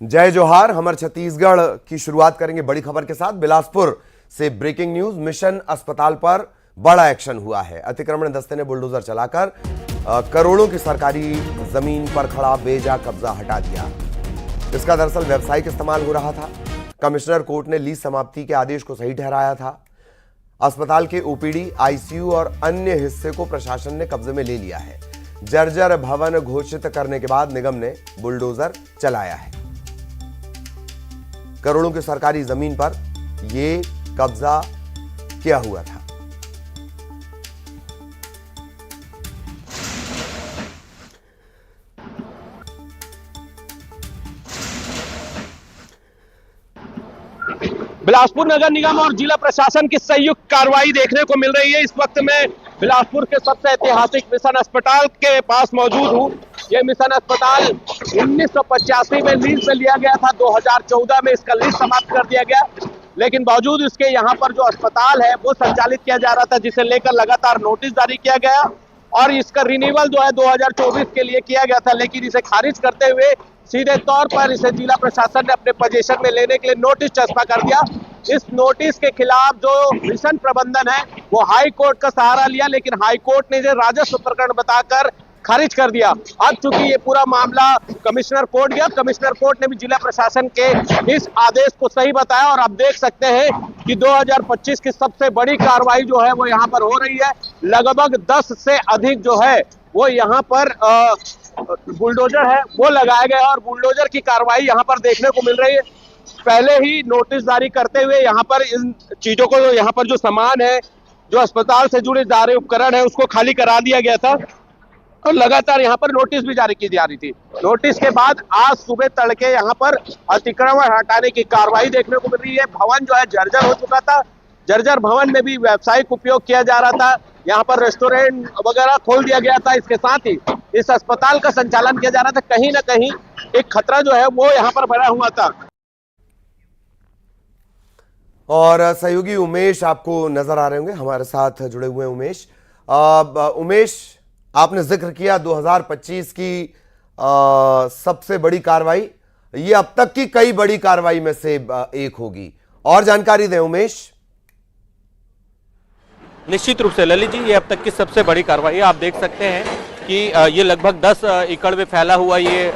जय जोहार। हमर छत्तीसगढ़ की शुरुआत करेंगे बड़ी खबर के साथ। बिलासपुर से ब्रेकिंग न्यूज। मिशन अस्पताल पर बड़ा एक्शन हुआ है। अतिक्रमण दस्ते ने बुलडोजर चलाकर करोड़ों की सरकारी जमीन पर खड़ा बेजा कब्जा हटा दिया। इसका दरअसल व्यावसायिक इस्तेमाल हो रहा था। कमिश्नर कोर्ट ने लीज समाप्ति के आदेश को सही ठहराया था। अस्पताल के ओपीडी, आईसीयू और अन्य हिस्से को प्रशासन ने कब्जे में ले लिया है। जर्जर भवन घोषित करने के बाद निगम ने बुलडोजर चलाया है। करोड़ों की सरकारी जमीन पर यह कब्जा किया हुआ था। बिलासपुर नगर निगम और जिला प्रशासन की संयुक्त कार्रवाई देखने को मिल रही है। इस वक्त मैं बिलासपुर के सबसे ऐतिहासिक मिशन अस्पताल के पास मौजूद हूं। यह मिशन अस्पताल 1985 में लीज पे लिया गया था। 2014 में इसका लीज समाप्त कर दिया गया, लेकिन बावजूद इसके यहाँ पर जो अस्पताल है वो संचालित किया जा रहा था, जिसे लेकर लगातार नोटिस जारी किया गया और इसका रिन्यूअल जो है 2024 के लिए किया गया था। लेकिन इसे खारिज करते हुए सीधे तौर पर इसे जिला प्रशासन ने अपने पोजीशन में लेने के लिए नोटिस चस्पा कर दिया। इस नोटिस के खिलाफ जो मिशन प्रबंधन है वो हाई कोर्ट का सहारा लिया, लेकिन हाई कोर्ट ने इसे राजस्व प्रकरण बताकर खारिज कर दिया। अब चूंकि ये पूरा मामला कमिश्नर कोर्ट गया, कमिश्नर कोर्ट ने भी जिला प्रशासन के इस आदेश को सही बताया और आप देख सकते हैं कि 2025 की सबसे बड़ी कार्रवाई जो है वो यहाँ पर हो रही है। लगभग 10 से अधिक जो है वो यहाँ पर बुलडोजर है वो लगाया गया और बुलडोजर की कार्रवाई यहाँ पर देखने को मिल रही है। पहले ही नोटिस जारी करते हुए यहाँ पर इन चीजों को, यहाँ पर जो सामान है, जो अस्पताल से जुड़े जा रहे उपकरण है, उसको खाली करा दिया गया था और लगातार यहाँ पर नोटिस भी जारी की जा रही थी। नोटिस के बाद आज सुबह तड़के यहाँ पर अतिक्रमण हटाने की कार्रवाई देखने को मिल रही है। भवन जो है जर्जर हो चुका था। जर्जर भवन में भी व्यावसायिक उपयोग किया जा रहा था। यहाँ पर रेस्टोरेंट वगैरह खोल दिया गया था। इसके साथ ही इस अस्पताल का संचालन किया जा रहा था। कहीं ना कहीं एक खतरा जो है वो यहाँ पर बना हुआ था। और सहयोगी उमेश आपको नजर आ रहे होंगे, हमारे साथ जुड़े हुए उमेश। उमेश, आपने जिक्र किया 2025 की सबसे बड़ी कार्रवाई, ये अब तक की कई बड़ी कार्रवाई में से एक होगी। और जानकारी दें उमेश। निश्चित रूप से ललित जी, ये अब तक की सबसे बड़ी कार्रवाई है। आप देख सकते हैं कि ये लगभग 10 एकड़ में फैला हुआ ये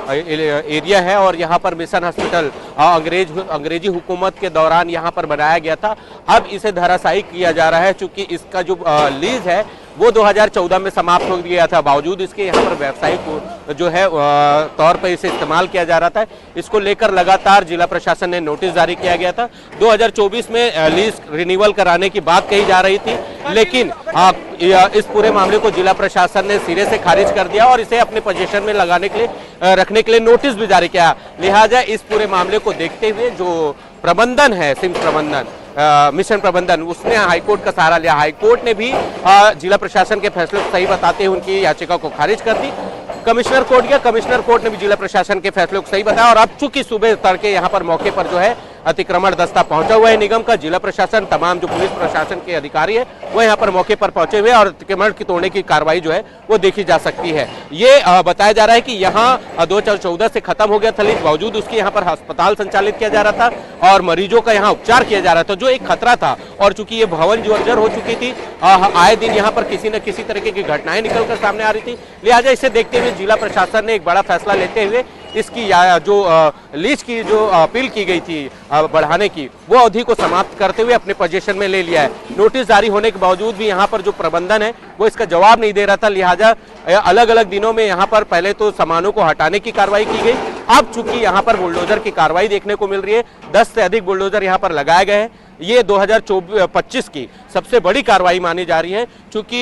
एरिया है और यहाँ पर मिशन हॉस्पिटल अंग्रेजी हुकूमत के दौरान यहाँ पर बनाया गया था। अब इसे धराशायी किया जा रहा है, चूंकि इसका जो लीज है वो 2014 में समाप्त हो गया था। बावजूद इसके यहाँ पर व्यावसायिक जो है तौर पर इसे इस्तेमाल किया जा रहा था। इसको लेकर लगातार जिला प्रशासन ने नोटिस जारी किया गया था। 2024 में लीज रिन्यूअल कराने की बात कही जा रही थी, लेकिन इस पूरे मामले को जिला प्रशासन ने सिरे से खारिज कर दिया और इसे अपने पोजीशन में लगाने के लिए रखने के लिए नोटिस भी जारी किया। लिहाजा इस पूरे मामले को देखते हुए जो प्रबंधन है, सिम प्रबंधन, मिशन प्रबंधन, उसने हाईकोर्ट का सहारा लिया। हाईकोर्ट ने भी जिला प्रशासन के फैसले को सही बताते हुए उनकी याचिका को खारिज कर दी। कमिश्नर कोर्ट गया, कमिश्नर कोर्ट ने भी जिला प्रशासन के फैसले को सही बताया और अब चूंकि सुबह तड़के यहाँ पर मौके पर जो है अतिक्रमण दस्ता पहुंचा हुआ है निगम का। जिला प्रशासन, तमाम जो पुलिस प्रशासन के अधिकारी है वो यहाँ पर मौके पर पहुंचे हुए और अतिक्रमण की तोड़ने की कार्रवाई जो है वो देखी जा सकती है। ये बताया जा रहा है कि यहाँ 2014 से खत्म हो गया था लीज, बावजूद उसके यहाँ पर अस्पताल संचालित किया जा रहा था और मरीजों का यहाँ उपचार किया जा रहा था, जो एक खतरा था। और चूंकि ये भवन जर्जर हो चुकी थी, आए दिन यहाँ पर किसी न किसी तरीके की घटनाएं निकलकर सामने आ रही थी। लिहाजा इसे देखते हुए जिला प्रशासन ने एक बड़ा फैसला लेते हुए इसकी जो लीज की जो अपील की गई थी बढ़ाने की, वो अवधि को समाप्त करते हुए अपने पोजीशन में ले लिया है। नोटिस जारी होने के बावजूद भी यहाँ पर जो प्रबंधन है वो इसका जवाब नहीं दे रहा था। लिहाजा अलग अलग दिनों में यहाँ पर पहले तो सामानों को हटाने की कार्रवाई की गई। अब चूंकि यहाँ पर बुलडोजर की कार्रवाई देखने को मिल रही है, 10 से अधिक बुलडोजर यहाँ पर लगाए गए हैं। ये 2025 की सबसे बड़ी कार्रवाई मानी जा रही है, क्योंकि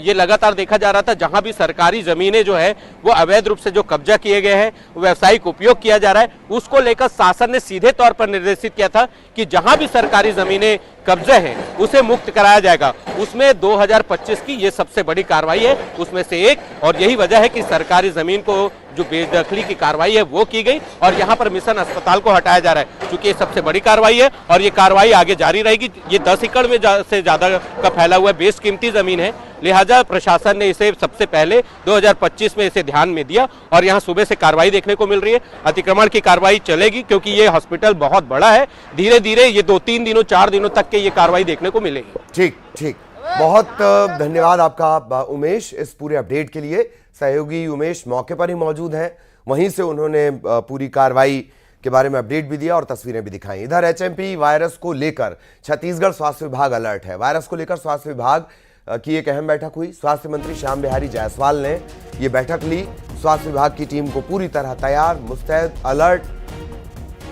ये लगातार देखा जा रहा था जहां भी सरकारी जमीनें जो है वो अवैध रूप से जो कब्जा किए गए हैं, व्यावसायिक उपयोग किया जा रहा है, उसको लेकर शासन ने सीधे तौर पर निर्देशित किया था कि जहां भी सरकारी जमीनें कब्जे हैं उसे मुक्त कराया जाएगा। उसमें 2025 की ये सबसे बड़ी कार्रवाई है उसमें से एक, और यही वजह है कि सरकारी जमीन को जो बेदखली की कार्रवाई है वो की गई और यहाँ पर मिशन अस्पताल को हटाया जा रहा है। क्योंकि ये सबसे बड़ी कार्रवाई है और ये कार्रवाई आगे जारी रहेगी। ये 10 एकड़ में से ज्यादा का फैला हुआ बेशकीमती जमीन है लिहाजा प्रशासन ने इसे सबसे पहले 2025 में इसे ध्यान में दिया और यहाँ सुबह से कार्रवाई देखने को मिल रही है। अतिक्रमण की कार्रवाई चलेगी क्योंकि ये हॉस्पिटल बहुत बड़ा है। धीरे धीरे ये 2-3 दिनों 4 दिनों तक के ये कार्रवाई देखने को मिलेगी। ठीक ठीक, बहुत धन्यवाद आपका उमेश इस पूरे अपडेट के लिए। सहयोगी उमेश मौके पर ही मौजूद हैं, वहीं से उन्होंने पूरी कार्रवाई के बारे में अपडेट भी दिया और तस्वीरें भी दिखाई। इधर एचएमपी वायरस को लेकर छत्तीसगढ़ स्वास्थ्य विभाग अलर्ट है। वायरस को लेकर स्वास्थ्य विभाग की एक अहम बैठक हुई। स्वास्थ्य मंत्री श्याम बिहारी जायसवाल ने ये बैठक ली। स्वास्थ्य विभाग की टीम को पूरी तरह तैयार, मुस्तैद, अलर्ट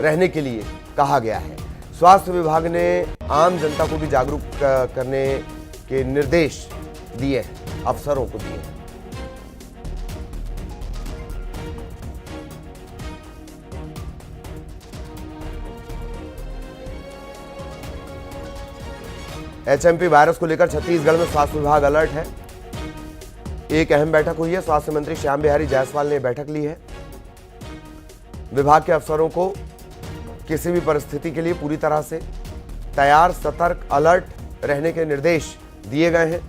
रहने के लिए कहा गया है। स्वास्थ्य विभाग ने आम जनता को भी जागरूक करने के निर्देश दिए हैं, अफसरों को दिए हैं। एचएमपी वायरस को लेकर छत्तीसगढ़ में स्वास्थ्य विभाग अलर्ट है। एक अहम बैठक हुई है। स्वास्थ्य मंत्री श्याम बिहारी जायसवाल ने बैठक ली है। विभाग के अफसरों को किसी भी परिस्थिति के लिए पूरी तरह से तैयार, सतर्क, अलर्ट रहने के निर्देश दिए गए हैं।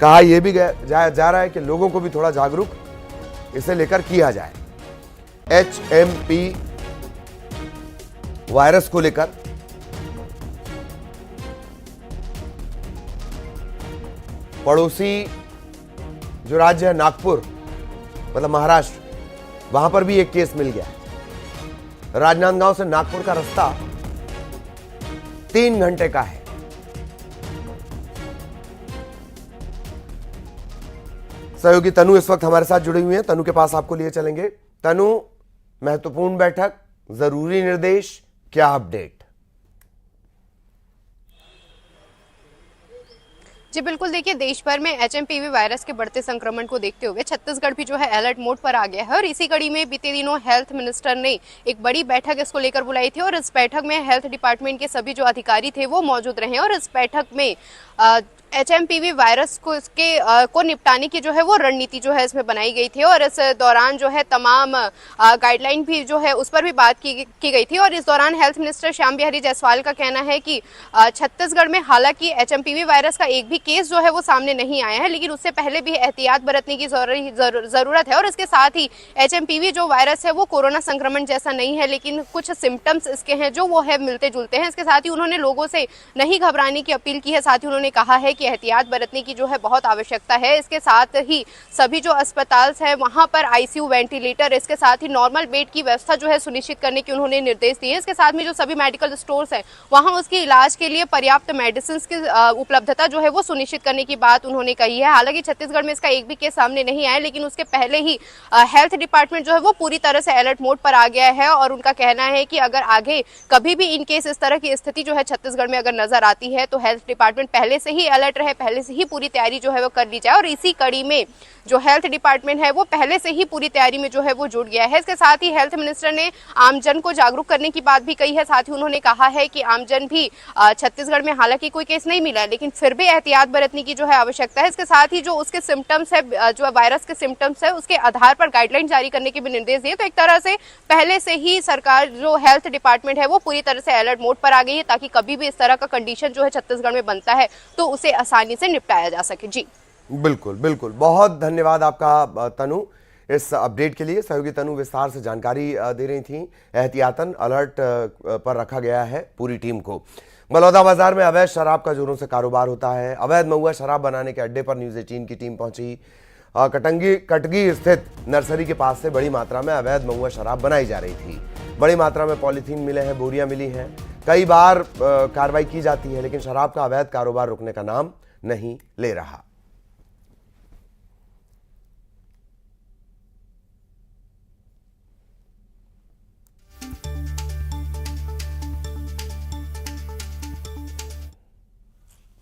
कहा यह भी जा रहा है कि लोगों को भी थोड़ा जागरूक इसे लेकर किया जाए। एचएमपी वायरस को लेकर पड़ोसी जो राज्य है नागपुर, मतलब महाराष्ट्र, वहां पर भी एक केस मिल गया है। राजनांदगांव से नागपुर का रास्ता 3 घंटे का है। सहयोगी तनु इस वक्त हमारे साथ जुड़ी हुई है। तनु के पास आपको लिए चलेंगे। तनु, महत्वपूर्ण बैठक, जरूरी निर्देश, क्या अपडेट? जी बिल्कुल, देखिए देश भर में एचएमपीवी वायरस के बढ़ते संक्रमण को देखते हुए छत्तीसगढ़ भी जो है अलर्ट मोड पर आ गया है और इसी कड़ी में बीते दिनों हेल्थ मिनिस्टर ने एक बड़ी बैठक इसको लेकर बुलाई थी और इस बैठक में हेल्थ डिपार्टमेंट के सभी जो अधिकारी थे वो मौजूद रहे और इस बैठक में एचएमपीवी वायरस को को निपटाने की जो है वो रणनीति जो है इसमें बनाई गई थी और इस दौरान जो है तमाम गाइडलाइन भी जो है उस पर भी बात की गई थी। और इस दौरान हेल्थ मिनिस्टर श्याम बिहारी जायसवाल का कहना है कि छत्तीसगढ़ में हालांकि एचएमपीवी वायरस का एक भी केस जो है वो सामने नहीं आया है, लेकिन उससे पहले भी एहतियात बरतने की जरूरत है। और इसके साथ ही एचएमपीवी जो वायरस है वो कोरोना संक्रमण जैसा नहीं है, लेकिन कुछ सिम्टम्स इसके हैं जो वो है मिलते जुलते हैं। इसके साथ ही उन्होंने लोगों से नहीं घबराने की अपील की है। साथ ही उन्होंने कहा है कि एहतियात बरतने की जो है बहुत आवश्यकता है। इसके साथ ही सभी जो अस्पताल है वहां पर आईसीयू, वेंटिलेटर, इसके साथ ही नॉर्मल बेड की व्यवस्था जो है सुनिश्चित करने के उन्होंने निर्देश दिए। इसके साथ में जो सभी मेडिकल स्टोर्स हैं वहां उसके इलाज के लिए पर्याप्त मेडिसिन की उपलब्धता जो है वो सुनिश्चित करने की बात उन्होंने कही है। हालांकि छत्तीसगढ़ में इसका एक भी केस सामने नहीं आया, लेकिन उसके पहले ही हेल्थ डिपार्टमेंट जो है वो पूरी तरह से अलर्ट मोड पर आ गया है और उनका कहना है कि अगर आगे कभी भी इन केस इस तरह की स्थिति जो है छत्तीसगढ़ में अगर नजर आती है तो हेल्थ डिपार्टमेंट पहले से ही अलर्ट रहे, पहले से ही पूरी तैयारी जो है वो कर ली जाए। और इसी कड़ी में जो हेल्थ डिपार्टमेंट है वो पहले से ही पूरी तैयारी में जो है वो जुट गया है। इसके साथ ही हेल्थ मिनिस्टर ने आमजन को जागरूक करने की बात भी कही है। साथ ही उन्होंने कहा है कि आमजन भी छत्तीसगढ़ में हालांकि कोई केस नहीं मिला है, लेकिन फिर भी एहतियात बरतने की जो है आवश्यकता है। इसके साथ ही जो उसके सिम्टम्स है, जो वायरस के सिम्टम्स है, उसके आधार पर गाइडलाइन जारी करने के भी निर्देश दिए। तो एक तरह से पहले से ही सरकार जो हेल्थ डिपार्टमेंट है वो पूरी तरह से अलर्ट मोड पर आ गई है ताकि कभी भी इस तरह का कंडीशन जो है छत्तीसगढ़ में बनता है तो उसे आसानी से निपटाया जा सके। जी बिल्कुल बिल्कुल, बहुत धन्यवाद आपका तनु इस अपडेट के लिए। सहयोगी तनु विस्तार से जानकारी दे रही थी। एहतियातन अलर्ट पर रखा गया है पूरी टीम को। बलौदाबाजार में अवैध शराब का जोरों से कारोबार होता है। अवैध महुआ शराब बनाने के अड्डे पर न्यूज़ 18 की टीम पहुंची। कटगी स्थित नर्सरी के पास से बड़ी मात्रा में अवैध महुआ शराब बनाई जा रही थी। बड़ी मात्रा में पॉलीथीन मिले हैं, बोरियां मिली हैं। कई बार कार्रवाई की जाती है, लेकिन शराब का अवैध कारोबार रुकने का नाम नहीं ले रहा।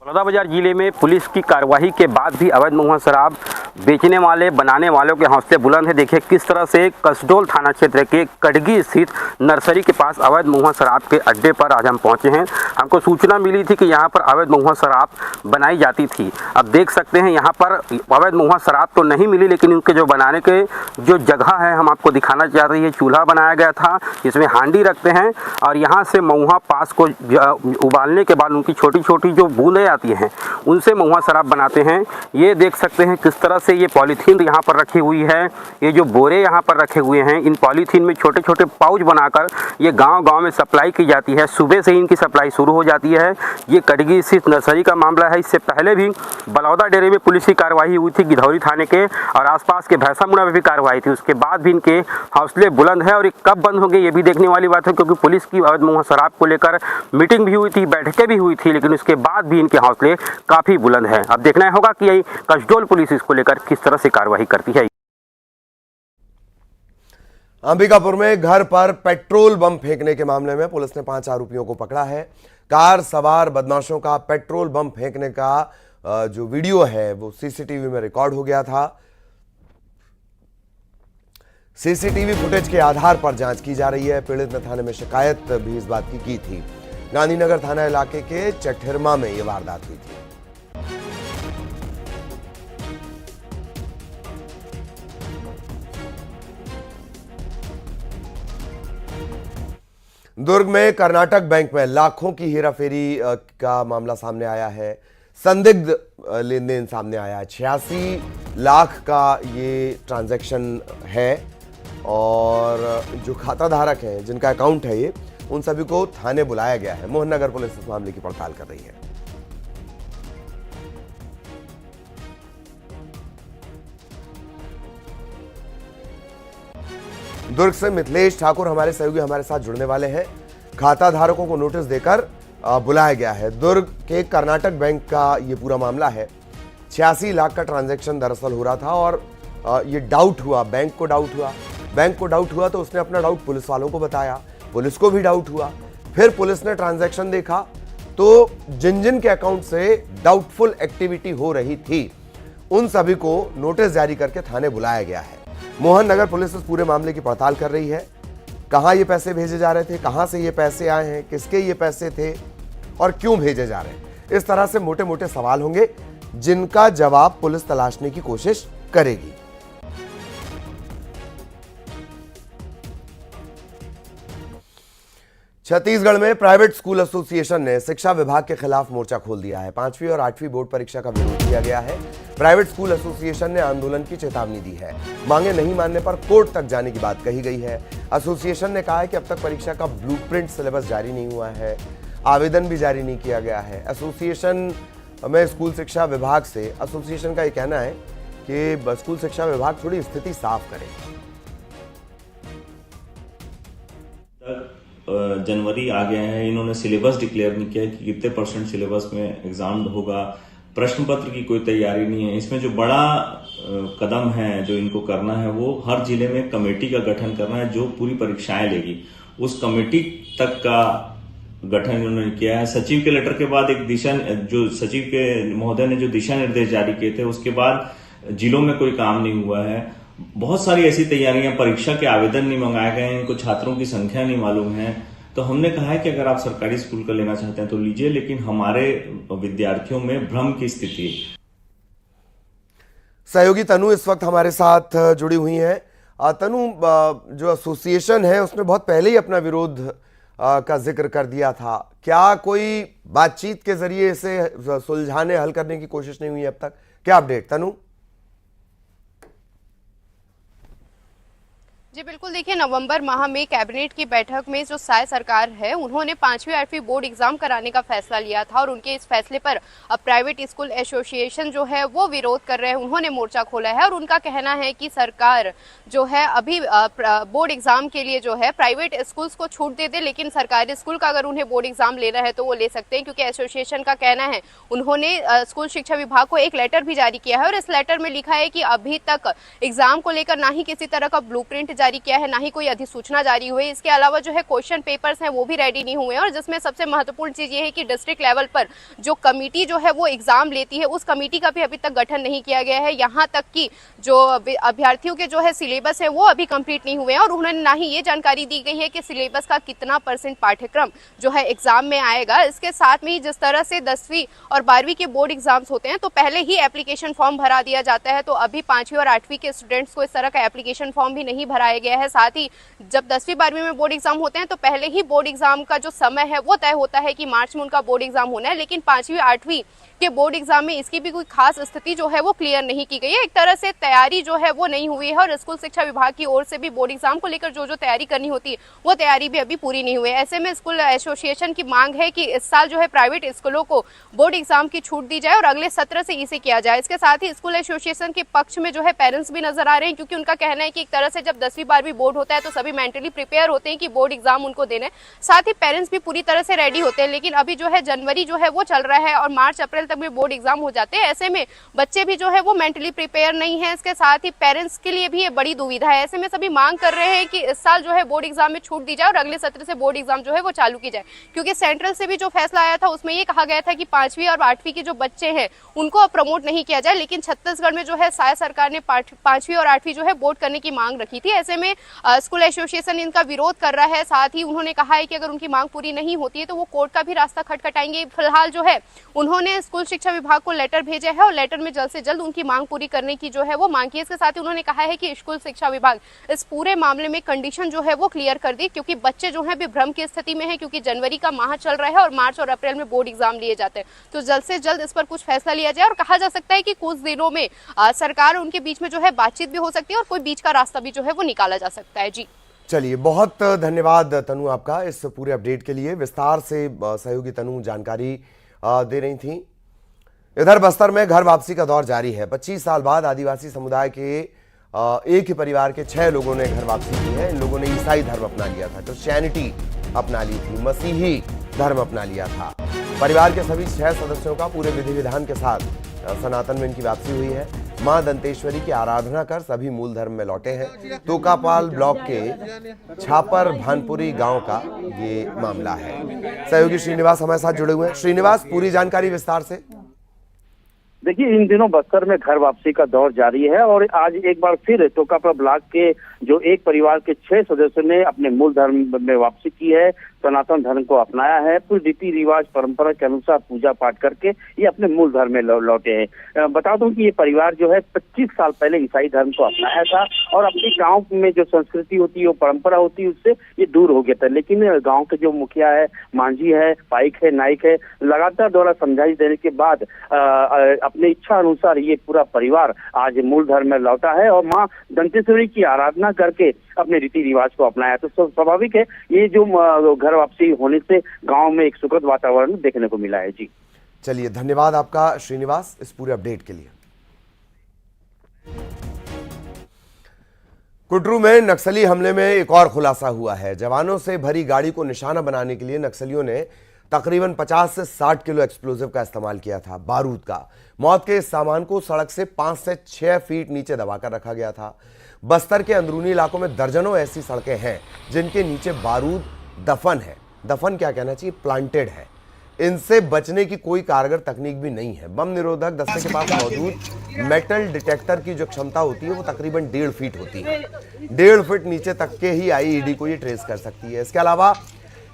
बलौदाबाजार जिले में पुलिस की कार्रवाई के बाद भी अवैध महुआ शराब बेचने वाले बनाने वालों के हौसले बुलंद है। देखिए किस तरह से कसडोल थाना क्षेत्र के कटगी स्थित नर्सरी के पास अवैध महुआ शराब के अड्डे पर आज हम पहुंचे हैं। हमको सूचना मिली थी कि यहां पर अवैध महुआ शराब बनाई जाती थी। अब देख सकते हैं यहां पर अवैध महुआ शराब तो नहीं मिली, लेकिन उनके जो बनाने के जो जगह है हम आपको दिखाना चाह रही है। चूल्हा बनाया गया था, इसमें हांडी रखते हैं और यहाँ से महुआ पास को उबालने के बाद उनकी छोटी छोटी जो बूंदें आती हैं उनसे महुआ शराब बनाते हैं। ये देख सकते हैं किस तरह से ये पॉलीथीन यहाँ पर रखी हुई है, ये जो बोरे यहाँ पर रखे हुए हैं, इन पॉलीथीन में छोटे छोटे पाउच बनाकर ये गांव-गांव में सप्लाई की जाती है। सुबह से इनकी सप्लाई शुरू हो जाती है। ये कटगी स्थित नर्सरी का मामला है। इससे पहले भी बलौदा डेरे में पुलिस की कार्रवाई हुई थी, गिधौरी थाने के और आसपास के भैंसामुड़ा में भी कार्रवाई थी। उसके बाद भी इनके हौसले बुलंद है और ये कब बंद होंगे ये भी देखने वाली बात है, क्योंकि पुलिस की अवैध महुआ शराब को लेकर मीटिंग भी हुई थी, बैठकें भी हुई थी, लेकिन उसके बाद भी इनके हौसले काफी बुलंद है। अब देखना होगा कि कसडोल पुलिस इसको लेकर किस तरह से कार्रवाई करती है। अंबिकापुर में घर पर पेट्रोल बम फेंकने के मामले में पुलिस ने 5 आरोपियों को पकड़ा है। कार सवार बदमाशों का पेट्रोल बम फेंकने का जो वीडियो है वो सीसीटीवी में रिकॉर्ड हो गया था। सीसीटीवी फुटेज के आधार पर जांच की जा रही है। पीड़ित ने थाने में शिकायत भी इस बात की थी। गांधीनगर थाना इलाके के चठिरमा में यह वारदात हुई थी। दुर्ग में कर्नाटक बैंक में लाखों की हेराफेरी का मामला सामने आया है। संदिग्ध लेन देन सामने आया है। 86 लाख का ये ट्रांजैक्शन है और जो खाता धारक हैं जिनका अकाउंट है ये, उन सभी को थाने बुलाया गया है। मोहन नगर पुलिस इस मामले की पड़ताल कर रही है। दुर्ग से मिथिलेश ठाकुर हमारे सहयोगी हमारे साथ जुड़ने वाले हैं। खाता धारकों को नोटिस देकर बुलाया गया है। दुर्ग के कर्नाटक बैंक का ये पूरा मामला है। 86 लाख का ट्रांजैक्शन दरअसल हो रहा था और ये डाउट हुआ, बैंक को डाउट हुआ तो उसने अपना डाउट पुलिस वालों को बताया, पुलिस को भी डाउट हुआ। फिर पुलिस ने ट्रांजैक्शन देखा तो जिन जिन के अकाउंट से डाउटफुल एक्टिविटी हो रही थी उन सभी को नोटिस जारी करके थाने बुलाया गया है। मोहन नगर पुलिस इस पूरे मामले की पड़ताल कर रही है। कहां ये पैसे भेजे जा रहे थे, कहां से ये पैसे आए हैं, किसके ये पैसे थे और क्यों भेजे जा रहे हैं, इस तरह से मोटे मोटे सवाल होंगे जिनका जवाब पुलिस तलाशने की कोशिश करेगी। छत्तीसगढ़ में प्राइवेट स्कूल एसोसिएशन ने शिक्षा विभाग के खिलाफ मोर्चा खोल दिया है। 5वीं और 8वीं बोर्ड परीक्षा का विरोध किया गया है। प्राइवेट स्कूल एसोसिएशन ने आंदोलन की चेतावनी दी है। मांगे नहीं मानने पर कोर्ट तक जाने की बात कही गई है। एसोसिएशन ने कहा है कि अब तक परीक्षा का ब्लूप्रिंट सिलेबस जारी नहीं हुआ है, आवेदन भी जारी नहीं किया गया है। एसोसिएशन में स्कूल शिक्षा विभाग से एसोसिएशन का यह कहना है कि स्कूल शिक्षा विभाग थोड़ी स्थिति साफ करे। जनवरी आ गया है, इन्होंने सिलेबस डिक्लेयर नहीं किया कि कितने परसेंट सिलेबस में एग्जाम होगा, प्रश्न पत्र की कोई तैयारी नहीं है। इसमें जो बड़ा कदम है जो इनको करना है वो हर जिले में कमेटी का गठन करना है जो पूरी परीक्षाएं लेगी। उस कमेटी तक का गठन इन्होंने किया है। सचिव के लेटर के बाद एक जो सचिव के महोदय ने जो दिशा निर्देश जारी किए थे उसके बाद जिलों में कोई काम नहीं हुआ है। बहुत सारी ऐसी तैयारियां, परीक्षा के आवेदन नहीं मंगाए गए हैं, इनको छात्रों की संख्या नहीं मालूम है। तो हमने कहा है कि अगर आप सरकारी स्कूल का लेना चाहते हैं तो लीजिए, लेकिन हमारे विद्यार्थियों में भ्रम की स्थिति है। सहयोगी तनु इस वक्त हमारे साथ जुड़ी हुई हैं। तनु, जो एसोसिएशन है उसने बहुत पहले ही अपना विरोध का जिक्र कर दिया था। क्या कोई बातचीत के जरिए इसे सुलझाने, हल करने की कोशिश नहीं हुई अब तक? क्या अपडेट तनु? जी बिल्कुल, देखिए नवंबर माह में कैबिनेट की बैठक में जो साय सरकार है उन्होंने 5वीं 8वीं बोर्ड एग्जाम कराने का फैसला लिया था और उनके इस फैसले पर अब प्राइवेट स्कूल एसोसिएशन जो है वो विरोध कर रहे हैं। उन्होंने मोर्चा खोला है और उनका कहना है कि सरकार जो है अभी बोर्ड एग्जाम के लिए जो है प्राइवेट स्कूल्स को छूट दे दे, लेकिन सरकारी स्कूल का अगर उन्हें बोर्ड एग्जाम लेना है तो वो ले सकते हैं, क्योंकि एसोसिएशन का कहना है, उन्होंने स्कूल शिक्षा विभाग को एक लेटर भी जारी किया है और इस लेटर में लिखा है कि अभी तक एग्जाम को लेकर ना ही किसी तरह का ब्लूप्रिंट जारी किया है, ना ही कोई अधिसूचना जारी हुई। इसके अलावा जो है क्वेश्चन पेपर्स हैं वो भी रेडी नहीं हुए हैं, और जिसमें सबसे महत्वपूर्ण चीज ये है कि डिस्ट्रिक्ट लेवल पर जो कमेटी जो है वो एग्जाम लेती है, उस कमेटी का भी अभी तक गठन नहीं किया गया है। यहाँ तक कि जो अभ्यर्थियों के जो है सिलेबस है वो अभी कंप्लीट नहीं हुए हैं, और उन्होंने ना ही ये जानकारी दी गई है कि सिलेबस का कितना % पाठ्यक्रम जो है एग्जाम में आएगा। इसके साथ में ही जिस तरह से 10वीं और 12वीं के बोर्ड एग्जाम्स होते हैं तो पहले ही एप्लीकेशन फॉर्म भरा दिया जाता है, तो अभी 5वीं और 8वीं के स्टूडेंट्स को इस तरह का एप्लीकेशन फॉर्म भी नहीं भराया गया है। साथ ही जब 10वीं 12वीं में बोर्ड एग्जाम होते हैं तो पहले ही बोर्ड एग्जाम का जो समय है वो तय होता है कि मार्च में उनका बोर्ड एग्जाम होना है, लेकिन 5वीं 8वीं के बोर्ड एग्जाम में इसकी भी कोई खास स्थिति जो है वो क्लियर नहीं की गई है। एक तरह से तैयारी जो है वो नहीं हुई है, और स्कूल शिक्षा विभाग की ओर से भी बोर्ड एग्जाम को लेकर जो तैयारी करनी होती है वो तैयारी भी अभी पूरी नहीं हुई है। ऐसे में स्कूल एसोसिएशन की मांग है कि इस साल जो है प्राइवेट स्कूलों को बोर्ड एग्जाम की छूट दी जाए और अगले सत्र से इसे किया जाए। इसके साथ ही स्कूल एसोसिएशन के पक्ष में जो है पेरेंट्स भी नजर आ रहे हैं, क्योंकि उनका कहना है कि एक तरह से जब 10वीं 12वीं बोर्ड होता है तो सभी मेंटली प्रिपेयर होते हैं कि बोर्ड एग्जाम उनको देना है, साथ ही पेरेंट्स भी पूरी तरह से रेडी होते हैं। लेकिन अभी जो है जनवरी जो है वो चल रहा है और मार्च अप्रैल तक में बोर्ड एग्जाम हो जाते हैं। ऐसे में बच्चे भी जो है वो मेंटली प्रिपेयर नहीं है। इसके साथ ही पेरेंट्स के लिए भी ये बड़ी दुविधा है। ऐसे में सभी मांग कर रहे हैं कि इस साल जो है बोर्ड एग्जाम में छूट दी जाए और अगले सत्र से बोर्ड एग्जाम जो है वो चालू की जाए, क्योंकि सेंट्रल से भी जो फैसला आया था उसमें ये कहा गया था कि 5वीं और 8वीं के जो बच्चे हैं उनको अब प्रमोट नहीं किया जाए, लेकिन छत्तीसगढ़ में जो है साय सरकार ने 5वीं और 8वीं जो है बोर्ड करने की मांग रखी थी। ऐसे में स्कूल एसोसिएशन इनका विरोध कर रहा है। साथ ही उन्होंने कहा है कि अगर उनकी मांग पूरी नहीं होती है तो वो कोर्ट का भी रास्ता खटखटाएंगे। फिलहाल जो है उन्होंने स्कूल शिक्षा विभाग को लेटर भेजा है और लेटर में जल्द से जल्द उनकी मांग पूरी करने की जो है वो मांग की है। इसके साथ ही उन्होंने कहा है कि स्कूल शिक्षा विभाग इस पूरे मामले में कंडीशन जो है वो क्लियर कर दी, क्योंकि बच्चे जो है भ्रम की स्थिति में है, क्योंकि जनवरी का माह चल रहा है और मार्च और अप्रैल में बोर्ड एग्जाम लिए जाते हैं। तो जल्द से जल्द इस पर कुछ फैसला लिया जाए, और कहा जा सकता है कि कुछ दिनों में सरकार और उनके बीच में जो है बातचीत भी हो सकती है और कोई बीच का रास्ता भी जो है वो निकाला जा सकता है। जी चलिए, बहुत धन्यवाद तनु आपका इस पूरे अपडेट के लिए। विस्तार से सहयोगी तनु जानकारी दे रही थी। इधर बस्तर में घर वापसी का दौर जारी है। 25 साल बाद आदिवासी समुदाय के एक ही परिवार के 6 लोगों ने घर वापसी की है। इन लोगों ने ईसाई धर्म अपना लिया था, क्रिश्चियनिटी अपना ली थी, मसीही धर्म अपना लिया था। परिवार के सभी 6 सदस्यों का पूरे विधि विधान के साथ सनातन में इनकी वापसी हुई है। मां दंतेश्वरी की आराधना कर सभी मूल धर्म में लौटे हैं। तोकापाल ब्लॉक के छापर भानपुरी गांव का ये मामला है। सहयोगी श्रीनिवास हमारे साथ जुड़े हुए हैं। श्रीनिवास, पूरी जानकारी विस्तार से। देखिए, इन दिनों बस्तर में घर वापसी का दौर जारी है और आज एक बार फिर तोकापाल ब्लॉक के जो एक परिवार के 6 सदस्यों ने अपने मूल धर्म में वापसी की है, सनातन धर्म को अपनाया है। पूरी रीति रिवाज परंपरा के अनुसार पूजा पाठ करके ये अपने मूल धर्म में लौटे हैं। बता दूं कि ये परिवार जो है 25 साल पहले ईसाई धर्म को अपनाया था और अपने गांव में जो संस्कृति होती है, परंपरा होती है, उससे ये दूर हो गया था। लेकिन गांव के जो मुखिया है, मांझी है, पाइक है, नाइक है, लगातार द्वारा समझाइश देने के बाद अपने इच्छा अनुसार ये पूरा परिवार आज मूल धर्म में लौटा है और माँ दंतेश्वरी की आराधना करके अपने रीति रिवाज को अपनाया। तो स्वाभाविक है ये जो घर वापसी होने से गांव में एक सुखद वातावरण देखने को मिला है। जी चलिए, धन्यवाद आपका श्रीनिवास इस पूरे अपडेट के लिए। कुटरू में नक्सली हमले में एक और खुलासा हुआ है। जवानों से भरी गाड़ी को निशाना बनाने के लिए नक्सलियों ने तकरीबन 50 से 60 किलो एक्सप्लोजिव का इस्तेमाल किया था, बारूद का। मौत के इस सामान को सड़क से 5 से 6 फीट नीचे दबाकर रखा गया था। बस्तर के अंदरूनी इलाकों में दर्जनों ऐसी सड़कें हैं जिनके नीचे बारूद दफन है, दफन क्या कहना चाहिए, प्लांटेड है। इनसे बचने की कोई कारगर तकनीक भी नहीं है। बम निरोधक दस्ते के पास मौजूद मेटल डिटेक्टर की जो क्षमता होती है वो तकरीबन 1.5 फीट होती है। 1.5 फीट नीचे तक के ही आईईडी को ये ट्रेस कर सकती है। इसके अलावा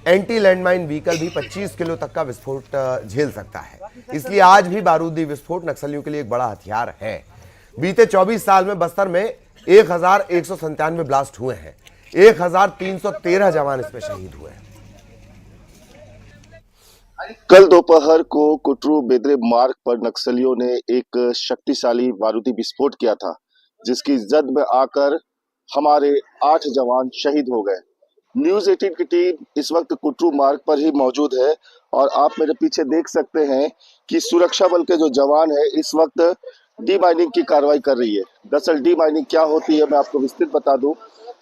एंटी लैंडमाइन व्हीकल भी 25 किलो तक का विस्फोट झेल सकता है। इसलिए आज भी बारूदी विस्फोट नक्सलियों के लिए एक बड़ा हथियार है। बीते 24 साल में बस्तर में 1197 ब्लास्ट हुए हैं। 1313 जवान इसमें शहीद हुए हैं। कल दोपहर को कुटरू बेदरे मार्ग पर नक्सलियों ने एक शक्तिशाली बारूदी विस्फोट किया था, जिसकी जद में आकर हमारे 8 जवान शहीद हो गए। न्यूज 18 की टीम इस वक्त कुटरू मार्ग पर ही मौजूद है और आप मेरे पीछे देख सकते हैं कि सुरक्षा बल के जो जवान है इस वक्त डी माइनिंग की कार्रवाई कर रही है। दरअसल डी माइनिंग क्या होती है मैं आपको विस्तृत बता दूं।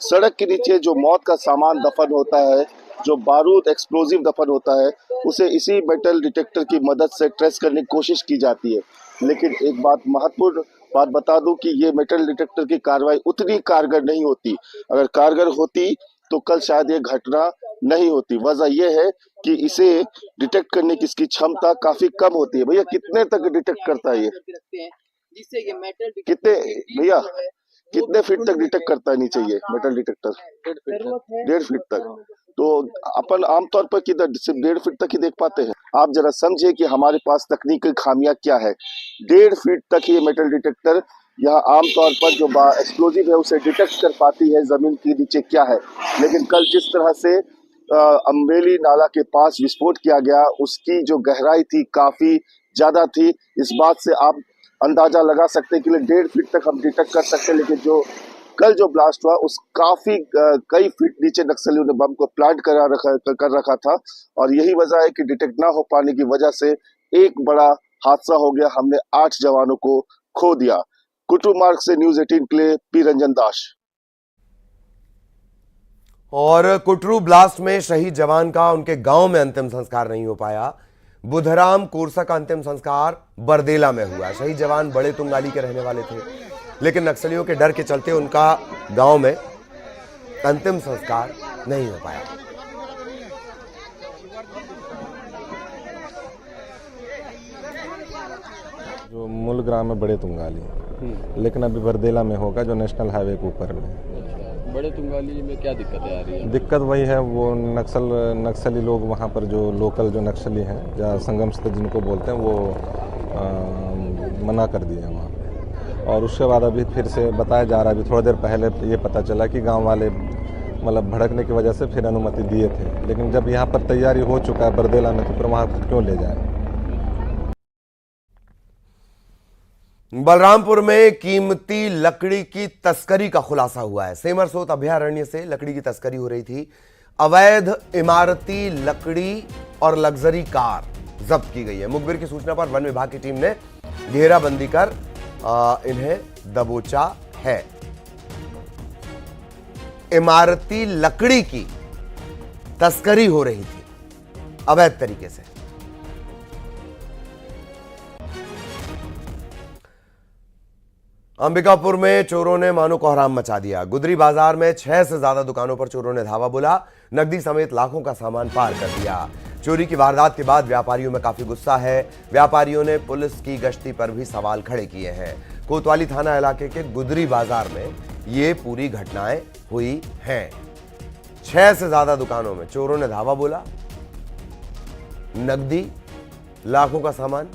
सड़क के नीचे जो मौत का सामान दफन होता है, जो बारूद एक्सप्लोजिव दफन होता है, उसे इसी मेटल डिटेक्टर की मदद से ट्रेस करने की कोशिश की जाती है। लेकिन एक बात महत्वपूर्ण बात बता दूं कि ये मेटल डिटेक्टर की कार्रवाई उतनी कारगर नहीं होती। अगर कारगर होती तो कल शायद ये घटना नहीं होती। वजह यह है कि इसे डिटेक्ट करने की इसकी क्षमता काफी कम होती है। भैया कितने तक डिटेक्ट करता है ये? कितने भैया कितने फीट तक डिटेक्ट करता है नीचे ये मेटल डिटेक्टर? 1.5 फीट तक। तो अपन आमतौर पर किधर सिर्फ 1.5 फीट तक ही देख पाते हैं। आप जरा समझे कि हमारे पास तकनीकी खामियां क्या है। 1.5 फीट तक ये मेटल डिटेक्टर यहाँ आमतौर पर जो एक्सप्लोजिव है उसे डिटेक्ट कर पाती है जमीन के नीचे क्या है। लेकिन कल जिस तरह से अम्बेली नाला के पास विस्फोट किया गया, उसकी जो गहराई थी काफी ज्यादा थी। इस बात से आप अंदाजा लगा सकते हैं कि 1.5 फीट तक हम डिटेक्ट कर सकते हैं। लेकिन जो कल जो ब्लास्ट हुआ उस काफी कई फीट नीचे नक्सलियों ने बम को प्लांट कर रखा था, और यही वजह है कि डिटेक्ट ना हो पाने की वजह से एक बड़ा हादसा हो गया। हमने 8 जवानों को खो दिया। कुटरू मार्ग से न्यूज़ 18 के लिए पी रंजन दास। और कुटरू ब्लास्ट में शहीद जवान का उनके गांव में अंतिम संस्कार नहीं हो पाया। बुधराम कोरसा का अंतिम संस्कार बरदेला में हुआ। शहीद जवान बड़े तुंगाली के रहने वाले थे, लेकिन नक्सलियों के डर के चलते उनका गांव में अंतिम संस्कार नहीं हो पाया। जो मूल ग्राम है बड़े तुंगाली, लेकिन अभी बरदेला में होगा, जो नेशनल हाईवे के ऊपर में। बड़े तुंगाली में क्या दिक्कतें आ रही है? दिक्कत वही है, वो नक्सली लोग वहाँ पर जो लोकल जो नक्सली हैं, जहाँ संगम स्थल जिनको बोलते हैं, वो मना कर दिए वहाँ पे। और उसके बाद अभी फिर से बताया जा रहा है, अभी थोड़ी देर पहले ये पता चला कि गांव वाले मतलब भड़कने की वजह से फिर अनुमति दिए थे। लेकिन जब यहाँ पर तैयारी हो चुका है बरदेला में, तो फिर वहाँ क्यों ले जाए। बलरामपुर में कीमती लकड़ी की तस्करी का खुलासा हुआ है। सेमरसोत अभयारण्य से लकड़ी की तस्करी हो रही थी। अवैध इमारती लकड़ी और लग्जरी कार जब्त की गई है। मुखबिर की सूचना पर वन विभाग की टीम ने घेराबंदी कर इन्हें दबोचा है। इमारती लकड़ी की तस्करी हो रही थी अवैध तरीके से। अंबिकापुर में चोरों ने मानो कोहराम मचा दिया। गुदरी बाजार में 6 से ज्यादा दुकानों पर चोरों ने धावा बोला, नकदी समेत लाखों का सामान पार कर दिया। चोरी की वारदात के बाद व्यापारियों में काफी गुस्सा है। व्यापारियों ने पुलिस की गश्ती पर भी सवाल खड़े किए हैं। कोतवाली थाना इलाके के गुदरी बाजार में ये पूरी घटनाएं हुई हैं। 6 से ज्यादा दुकानों में चोरों ने धावा बोला, नकदी लाखों का सामान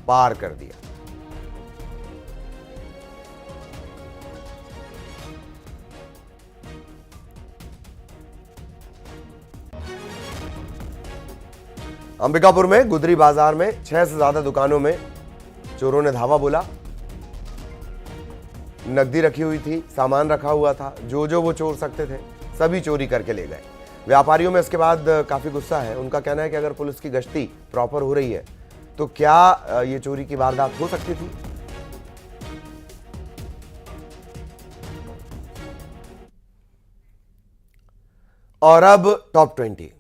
पार कर दिया। अंबिकापुर में गुदरी बाजार में 6 से ज्यादा दुकानों में चोरों ने धावा बोला। नकदी रखी हुई थी, सामान रखा हुआ था, जो वो चोर सकते थे सभी चोरी करके ले गए। व्यापारियों में इसके बाद काफी गुस्सा है। उनका कहना है कि अगर पुलिस की गश्ती प्रॉपर हो रही है तो क्या ये चोरी की वारदात हो सकती थी। और अब टॉप 20।